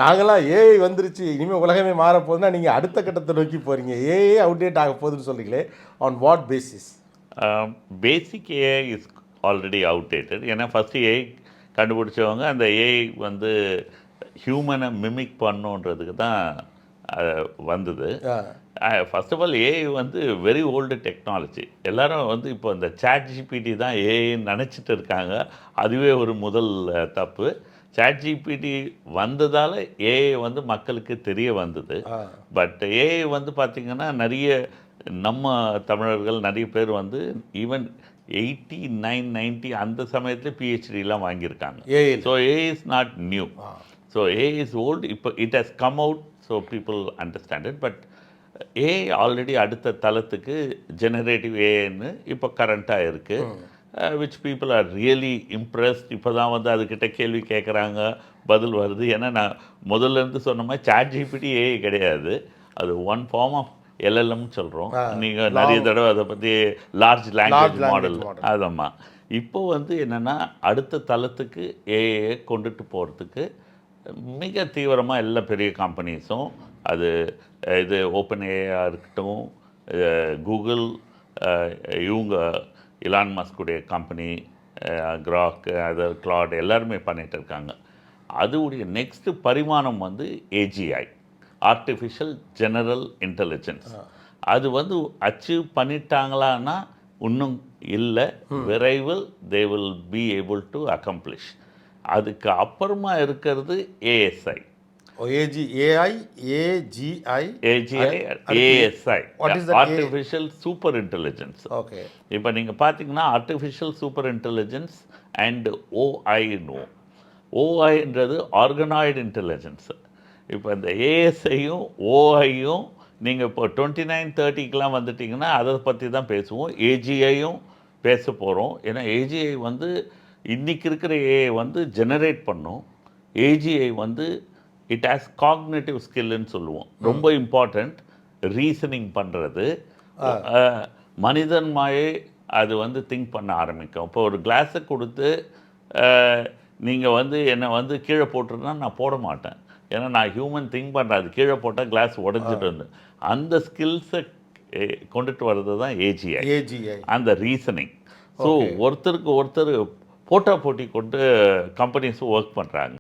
நாங்களாம் ஏஐ வந்துருச்சு, இனிமேல் உலகமே மாறப்போகுதுன்னா, நீங்கள் அடுத்த கட்டத்தை நோக்கி போகிறீங்க. ஏஐ அவுடேட் ஆக போகுதுன்னு சொல்கிறீங்களே, on what basis? Basic AI is already outdated. ஏன்னா ஃபஸ்ட்டு ஏஐ கண்டுபிடிச்சவங்க அந்த ஏஐ வந்து ஹியூமனை மிமிக் பண்ணுன்றதுக்கு தான் வந்தது. ஃபர்ஸ்ட் ஆஃப் ஆல் ஏஐ வந்து வெரி ஓல்டு டெக்னாலஜி. எல்லாரும் வந்து இப்போ இந்த சாட் ஜிபிடி தான் ஏஐன்னு நினச்சிட்டு இருக்காங்க. அதுவே ஒரு முதல் தப்பு. சாட் ஜிபிடி வந்ததால் ஏஐ வந்து மக்களுக்கு தெரிய வந்தது. பட் ஏஐ வந்து பார்த்திங்கன்னா நிறைய நம்ம தமிழர்கள் நிறைய பேர் வந்து ஈவன் 89, 90 அந்த சமயத்தில் பிஹெச்டிலாம் வாங்கியிருக்காங்க. So AI is not new. So AI is old. இப்போ it has come out, so people understand it. But AI already அடுத்த தளத்துக்கு ஜெனரேட்டிவ் ஏஐன்னு இப்போ கரண்ட்டாக இருக்குது, which people are really impressed. இப்போ தான் வந்து அதுக்கிட்ட கேள்வி கேட்குறாங்க, பதில் வருது. ஏன்னா நான் முதல்ல இருந்து சொன்ன மாதிரி சாட் ஜிபிடி ஏஐ கிடையாது, அது ஒன் ஃபார்ம் ஆஃப் எல்எல்எம் சொல்கிறோம். நீங்கள் நிறைய தடவை அதை பற்றி லார்ஜ் லாங்குவேஜ் மாடல் அதம்மா. இப்போ வந்து என்னென்னா அடுத்த தளத்துக்கு ஏஐயை கொண்டுட்டு போகிறதுக்கு மிக தீவிரமாக எல்லா பெரிய கம்பெனிஸும், அது இது ஓப்பன் ஏஐயாக இருக்கட்டும், கூகுள், இவங்க இலான் மஸ்குடைய கம்பெனி கிராக், அது கிளாட் எல்லாருமே பண்ணிகிட்டு இருக்காங்க. அதுடைய நெக்ஸ்ட்டு பரிமாணம் வந்து ஏஜிஐ, ஆர்டிஃபிஷியல் ஜெனரல் இன்டெலிஜென்ஸ். அது வந்து அச்சீவ் பண்ணிட்டாங்களான்னா இன்னும் இல்லை, விரைவில் they will be able to accomplish. அதுக்கு அப்புறமா இருக்கிறது ஏஎஸ்ஐ, ஆர்டிஃபிஷியல் சூப்பர் இன்டெலிஜென்ஸ். இப்போ நீங்கள் பார்த்தீங்கன்னா ஆர்டிஃபிஷியல் சூப்பர் இன்டெலிஜென்ஸ் அண்ட் ஓஐன்னு, ஓஐன்றது ஆர்கனாய்டு இன்டெலிஜென்ஸ். இப்போ இந்த ஏஎஸ்ஐயும் ஓஐயும் நீங்கள் இப்போ 29, 30க்கெலாம் வந்துட்டிங்கன்னா அதை பற்றி தான் பேசுவோம். ஏஜிஐயும் பேச போகிறோம். ஏன்னா ஏஜிஐ வந்து இன்றைக்கி இருக்கிற ஏஐ வந்து ஜெனரேட் பண்ணும். ஏஜிஐ வந்து இட் ஹாஸ் காக்னேட்டிவ் ஸ்கில்லுன்னு சொல்லுவோம், ரொம்ப இம்பார்ட்டண்ட். ரீசனிங் பண்ணுறது, மனிதன் மாயே அது வந்து திங்க் பண்ண ஆரம்பிக்கும். இப்போ ஒரு கிளாஸை கொடுத்து நீங்கள் வந்து என்னை வந்து கீழே போட்டுருன்னா நான் போட மாட்டேன். ஏன்னா நான் ஹியூமன் திங்க் பண்ணுறேன், அது கீழே போட்டால் கிளாஸ் உடஞ்சிட்டு வந்து அந்த ஸ்கில்ஸை கொண்டுட்டு வர்றது தான் ஏஜிஐ, அந்த ரீசனிங். ஸோ ஒருத்தருக்கு ஒருத்தர் போட்டா போட்டி கொண்டு கம்பெனிஸும் ஒர்க் பண்ணுறாங்க.